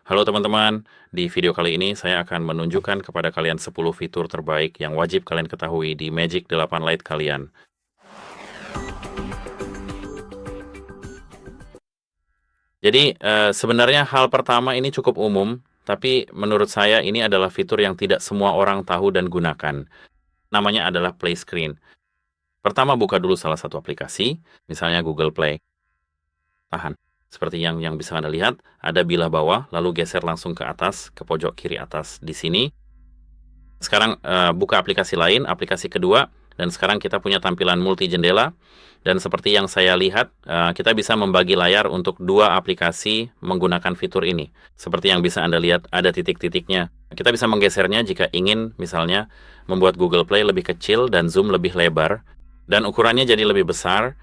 Halo teman-teman, di video kali ini saya akan menunjukkan kepada kalian 10 fitur terbaik yang wajib kalian ketahui di Magic 8 Lite kalian. Jadi sebenarnya hal pertama ini cukup umum, tapi menurut saya ini adalah fitur yang tidak semua orang tahu dan gunakan. Namanya adalah Play Screen. Pertama buka dulu salah satu aplikasi, misalnya Google Play. Tahan. Seperti yang bisa Anda lihat, ada bilah bawah, lalu geser langsung ke atas, ke pojok kiri atas. Di sini sekarang buka aplikasi lain, aplikasi kedua, dan sekarang kita punya tampilan multi jendela. Dan seperti yang saya lihat, kita bisa membagi layar untuk dua aplikasi menggunakan fitur ini. Seperti yang bisa Anda lihat, ada titik-titiknya. Kita bisa menggesernya jika ingin, misalnya, membuat Google Play lebih kecil dan zoom lebih lebar, dan ukurannya jadi lebih besar,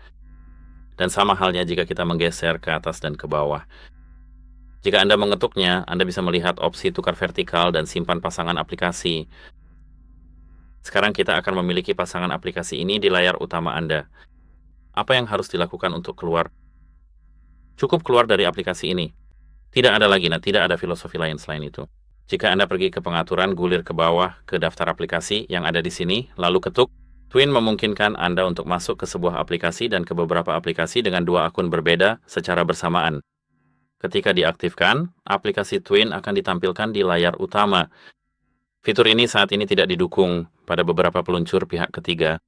dan sama halnya jika kita menggeser ke atas dan ke bawah. Jika Anda mengetuknya, Anda bisa melihat opsi tukar vertikal dan simpan pasangan aplikasi. Sekarang kita akan memiliki pasangan aplikasi ini di layar utama Anda. Apa yang harus dilakukan untuk keluar? Cukup keluar dari aplikasi ini. Tidak ada lagi, tidak ada filosofi lain selain itu. Jika Anda pergi ke pengaturan, gulir ke bawah ke daftar aplikasi yang ada di sini, lalu ketuk, Twin memungkinkan Anda untuk masuk ke sebuah aplikasi dan ke beberapa aplikasi dengan dua akun berbeda secara bersamaan. Ketika diaktifkan, aplikasi Twin akan ditampilkan di layar utama. Fitur ini saat ini tidak didukung pada beberapa peluncur pihak ketiga,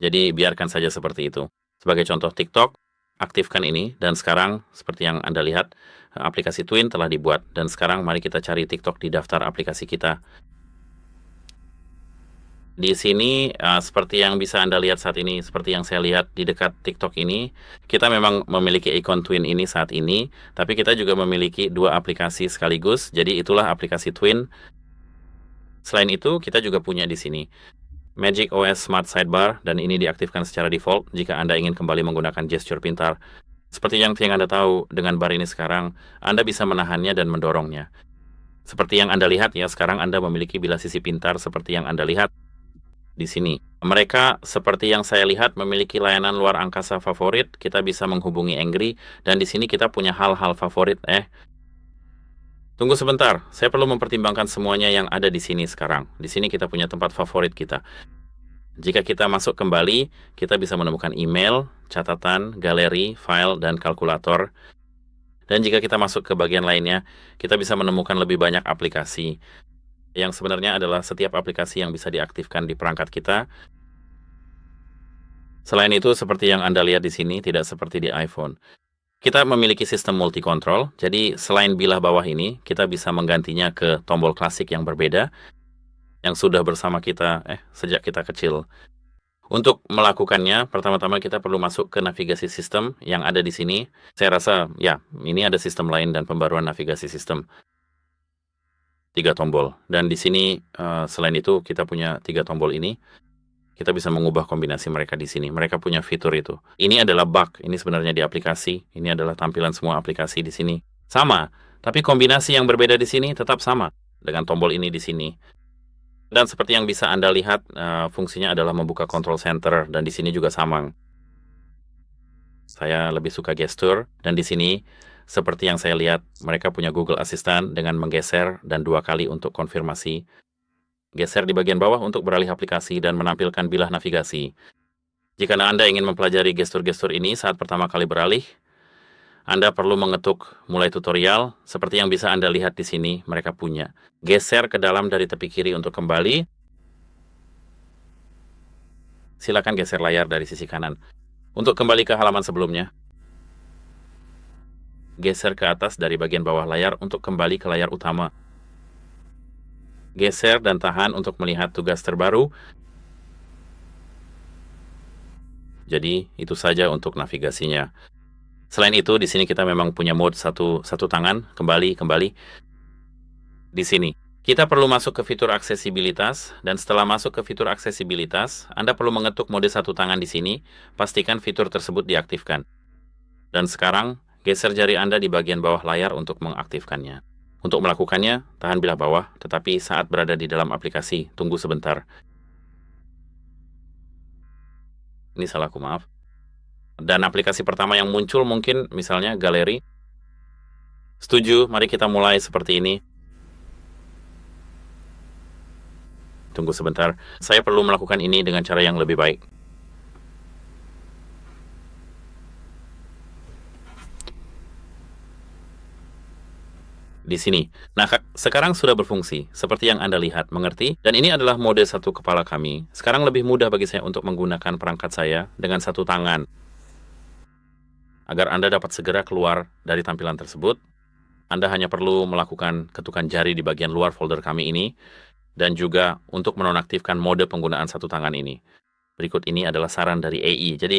jadi biarkan saja seperti itu. Sebagai contoh TikTok, aktifkan ini, dan sekarang seperti yang Anda lihat, aplikasi Twin telah dibuat, dan sekarang mari kita cari TikTok di daftar aplikasi kita. Di sini, seperti yang bisa Anda lihat saat ini, seperti yang saya lihat di dekat TikTok ini, kita memang memiliki ikon Twin ini saat ini, tapi kita juga memiliki dua aplikasi sekaligus, jadi itulah aplikasi Twin. Selain itu, kita juga punya di sini Magic OS Smart Sidebar, dan ini diaktifkan secara default jika Anda ingin kembali menggunakan gesture pintar. Seperti yang Anda tahu, dengan bar ini sekarang, Anda bisa menahannya dan mendorongnya. Seperti yang Anda lihat ya, sekarang Anda memiliki bilah sisi pintar seperti yang Anda lihat di sini. Mereka, seperti yang saya lihat, memiliki layanan luar angkasa favorit. Kita bisa menghubungi Angry, dan di sini kita punya hal-hal favorit. Tunggu sebentar, saya perlu mempertimbangkan semuanya yang ada di sini sekarang. Di sini kita punya tempat favorit kita. Jika kita masuk kembali, kita bisa menemukan email, catatan, galeri, file, dan kalkulator. Dan jika kita masuk ke bagian lainnya, kita bisa menemukan lebih banyak aplikasi. Yang sebenarnya adalah setiap aplikasi yang bisa diaktifkan di perangkat kita. Selain itu, seperti yang Anda lihat di sini, tidak seperti di iPhone. Kita memiliki sistem multi-control, jadi selain bilah bawah ini, kita bisa menggantinya ke tombol klasik yang berbeda, yang sudah bersama kita sejak kita kecil. Untuk melakukannya, pertama-tama kita perlu masuk ke navigasi sistem yang ada di sini. Saya rasa, ya, ini ada sistem lain dan pembaruan navigasi sistem. 3 tombol. Dan di sini, selain itu, kita punya 3 tombol ini. Kita bisa mengubah kombinasi mereka di sini. Mereka punya fitur itu. Ini adalah bug. Ini sebenarnya di aplikasi. Ini adalah tampilan semua aplikasi di sini. Sama, tapi kombinasi yang berbeda di sini tetap sama dengan tombol ini di sini. Dan seperti yang bisa Anda lihat, fungsinya adalah membuka control center, dan di sini juga sama. Saya lebih suka gesture, dan di sini, seperti yang saya lihat, mereka punya Google Assistant dengan menggeser dan 2 kali untuk konfirmasi. Geser di bagian bawah untuk beralih aplikasi dan menampilkan bilah navigasi. Jika Anda ingin mempelajari gestur-gestur ini saat pertama kali beralih, Anda perlu mengetuk mulai tutorial, seperti yang bisa Anda lihat di sini, mereka punya. Geser ke dalam dari tepi kiri untuk kembali. Silakan geser layar dari sisi kanan. Untuk kembali ke halaman sebelumnya, geser ke atas dari bagian bawah layar untuk kembali ke layar utama. Geser dan tahan untuk melihat tugas terbaru. Jadi, itu saja untuk navigasinya. Selain itu, di sini kita memang punya mode satu tangan, kembali. Di sini, kita perlu masuk ke fitur aksesibilitas, dan setelah masuk ke fitur aksesibilitas, Anda perlu mengetuk mode satu tangan di sini, pastikan fitur tersebut diaktifkan. Dan sekarang, geser jari Anda di bagian bawah layar untuk mengaktifkannya. Untuk melakukannya, tahan bilah bawah, tetapi saat berada di dalam aplikasi, tunggu sebentar. Ini salahku, maaf. Dan aplikasi pertama yang muncul mungkin misalnya galeri. Setuju? Mari kita mulai seperti ini. Tunggu sebentar, saya perlu melakukan ini dengan cara yang lebih baik. Di sini. Nah, sekarang sudah berfungsi, seperti yang Anda lihat, mengerti? Dan ini adalah mode satu kepala kami. Sekarang lebih mudah bagi saya untuk menggunakan perangkat saya dengan satu tangan. Agar Anda dapat segera keluar dari tampilan tersebut, Anda hanya perlu melakukan ketukan jari di bagian luar folder kami ini, dan juga untuk menonaktifkan mode penggunaan satu tangan ini. Berikut ini adalah saran dari AI. Jadi,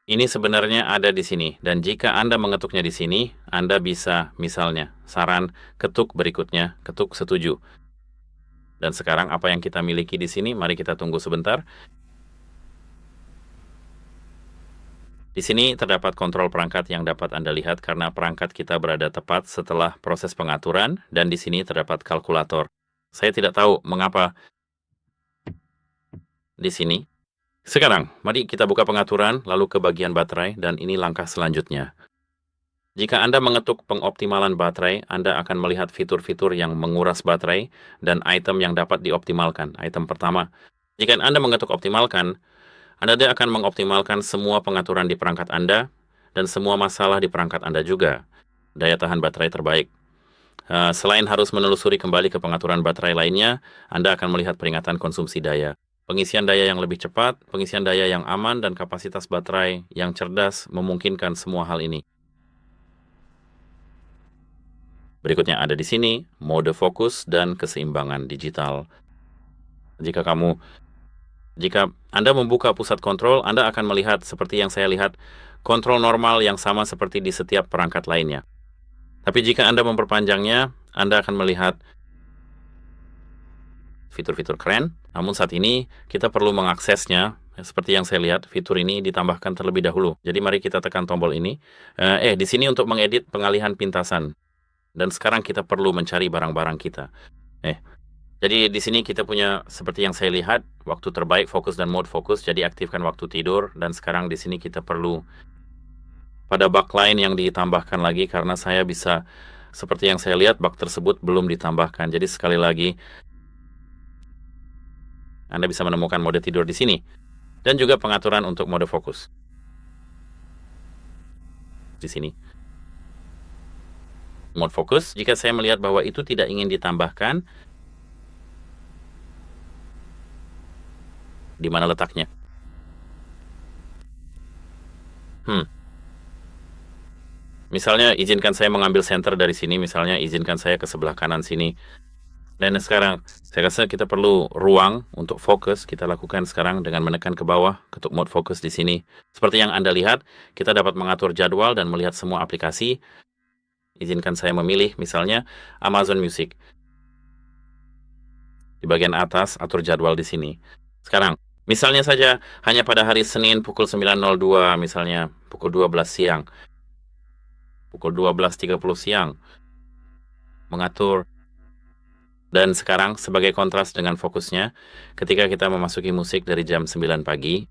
ini sebenarnya ada di sini, dan jika Anda mengetuknya di sini, Anda bisa, misalnya, saran ketuk berikutnya, ketuk setuju. Dan sekarang apa yang kita miliki di sini, mari kita tunggu sebentar. Di sini terdapat kontrol perangkat yang dapat Anda lihat karena perangkat kita berada tepat setelah proses pengaturan, dan di sini terdapat kalkulator. Saya tidak tahu mengapa di sini. Sekarang, mari kita buka pengaturan, lalu ke bagian baterai, dan ini langkah selanjutnya. Jika Anda mengetuk pengoptimalan baterai, Anda akan melihat fitur-fitur yang menguras baterai dan item yang dapat dioptimalkan. Item pertama, jika Anda mengetuk optimalkan, Anda akan mengoptimalkan semua pengaturan di perangkat Anda dan semua masalah di perangkat Anda juga. Daya tahan baterai terbaik. Selain harus menelusuri kembali ke pengaturan baterai lainnya, Anda akan melihat peringatan konsumsi daya. Pengisian daya yang lebih cepat, pengisian daya yang aman, dan kapasitas baterai yang cerdas memungkinkan semua hal ini. Berikutnya ada di sini, mode fokus dan keseimbangan digital. Jika Anda membuka pusat kontrol, Anda akan melihat seperti yang saya lihat, kontrol normal yang sama seperti di setiap perangkat lainnya. Tapi jika Anda memperpanjangnya, Anda akan melihat fitur-fitur keren, namun saat ini kita perlu mengaksesnya. Seperti yang saya lihat, fitur ini ditambahkan terlebih dahulu. Jadi mari kita tekan tombol ini. Di sini untuk mengedit pengalihan pintasan. Dan sekarang kita perlu mencari barang-barang kita. Jadi di sini kita punya seperti yang saya lihat, waktu terbaik, fokus dan mode fokus. Jadi aktifkan waktu tidur. Dan sekarang di sini kita perlu pada bug lain yang ditambahkan lagi karena saya bisa, seperti yang saya lihat, bug tersebut belum ditambahkan. Jadi sekali lagi, Anda bisa menemukan mode tidur di sini. Dan juga pengaturan untuk mode fokus. Di sini. Mode fokus, jika saya melihat bahwa itu tidak ingin ditambahkan, di mana letaknya? Misalnya, izinkan saya mengambil center dari sini, misalnya izinkan saya ke sebelah kanan sini. Dan sekarang, saya rasa kita perlu ruang untuk fokus. Kita lakukan sekarang dengan menekan ke bawah, ketuk mode fokus di sini. Seperti yang Anda lihat, kita dapat mengatur jadwal dan melihat semua aplikasi. Izinkan saya memilih, misalnya, Amazon Music. Di bagian atas, atur jadwal di sini. Sekarang, misalnya saja, hanya pada hari Senin pukul 9.02, misalnya, pukul 12 siang. Pukul 12.30 siang. Mengatur. Dan sekarang, sebagai kontras dengan fokusnya, ketika kita memasuki musik dari jam 9 pagi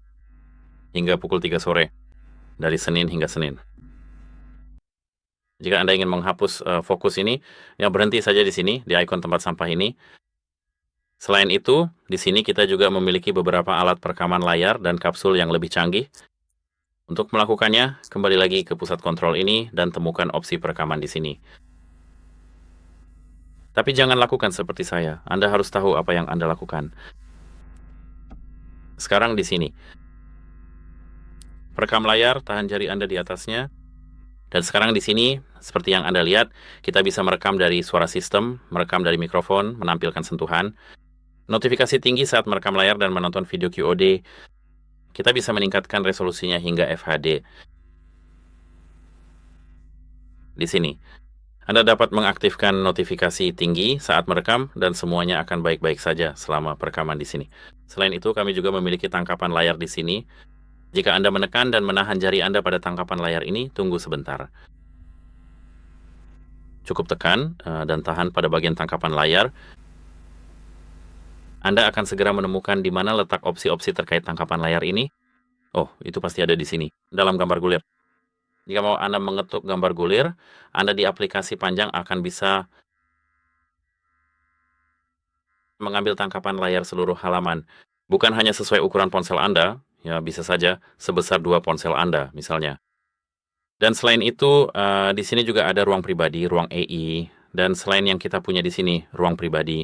hingga pukul 3 sore, dari Senin hingga Senin. Jika Anda ingin menghapus fokus ini, ya berhenti saja di sini, di ikon tempat sampah ini. Selain itu, di sini kita juga memiliki beberapa alat perekaman layar dan kapsul yang lebih canggih. Untuk melakukannya, kembali lagi ke pusat kontrol ini dan temukan opsi perekaman di sini. Tapi jangan lakukan seperti saya. Anda harus tahu apa yang Anda lakukan. Sekarang di sini. Perekam layar, tahan jari Anda di atasnya. Dan sekarang di sini, seperti yang Anda lihat, kita bisa merekam dari suara sistem, merekam dari mikrofon, menampilkan sentuhan. Notifikasi tinggi saat merekam layar dan menonton video QOD. Kita bisa meningkatkan resolusinya hingga FHD. Di sini. Anda dapat mengaktifkan notifikasi tinggi saat merekam dan semuanya akan baik-baik saja selama perekaman di sini. Selain itu, kami juga memiliki tangkapan layar di sini. Jika Anda menekan dan menahan jari Anda pada tangkapan layar ini, tunggu sebentar. Cukup tekan dan tahan pada bagian tangkapan layar. Anda akan segera menemukan di mana letak opsi-opsi terkait tangkapan layar ini. Oh, itu pasti ada di sini, dalam gambar gulir. Jika mau Anda mengetuk gambar gulir, Anda di aplikasi panjang akan bisa mengambil tangkapan layar seluruh halaman. Bukan hanya sesuai ukuran ponsel Anda, ya bisa saja sebesar 2 ponsel Anda misalnya. Dan selain itu, di sini juga ada ruang pribadi, ruang EI, dan selain yang kita punya di sini, ruang pribadi.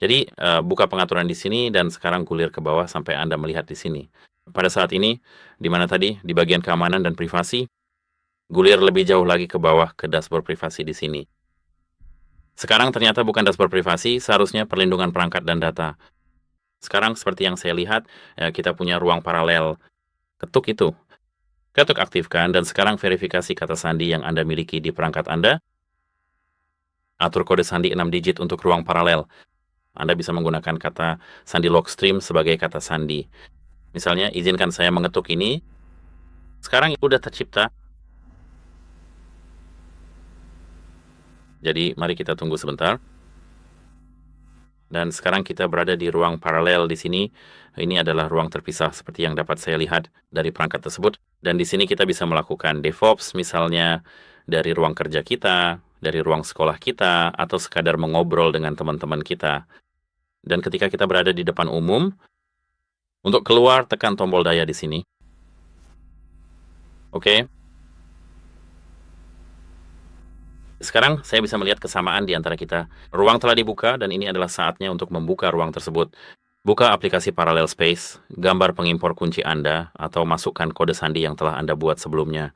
Jadi, buka pengaturan di sini dan sekarang gulir ke bawah sampai Anda melihat di sini. Pada saat ini, di mana tadi, di bagian keamanan dan privasi, gulir lebih jauh lagi ke bawah ke dashboard privasi di sini. Sekarang ternyata bukan dashboard privasi, seharusnya perlindungan perangkat dan data. Sekarang seperti yang saya lihat, kita punya ruang paralel. Ketuk itu. Ketuk aktifkan dan sekarang verifikasi kata sandi yang Anda miliki di perangkat Anda. Atur kode sandi 6 digit untuk ruang paralel. Anda bisa menggunakan kata sandi logstream sebagai kata sandi. Misalnya, izinkan saya mengetuk ini. Sekarang itu sudah tercipta. Jadi, mari kita tunggu sebentar. Dan sekarang kita berada di ruang paralel di sini. Ini adalah ruang terpisah seperti yang dapat saya lihat dari perangkat tersebut. Dan di sini kita bisa melakukan DevOps misalnya dari ruang kerja kita, dari ruang sekolah kita, atau sekadar mengobrol dengan teman-teman kita. Dan ketika kita berada di depan umum, untuk keluar tekan tombol daya di sini. Oke. Sekarang saya bisa melihat kesamaan di antara kita. Ruang telah dibuka dan ini adalah saatnya untuk membuka ruang tersebut. Buka aplikasi Parallel Space, gambar pengimpor kunci Anda, atau masukkan kode sandi yang telah Anda buat sebelumnya.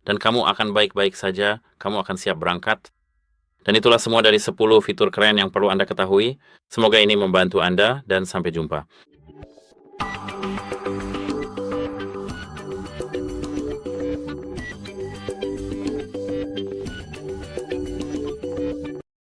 Dan kamu akan baik-baik saja, kamu akan siap berangkat. Dan itulah semua dari 10 fitur keren yang perlu Anda ketahui. Semoga ini membantu Anda dan sampai jumpa.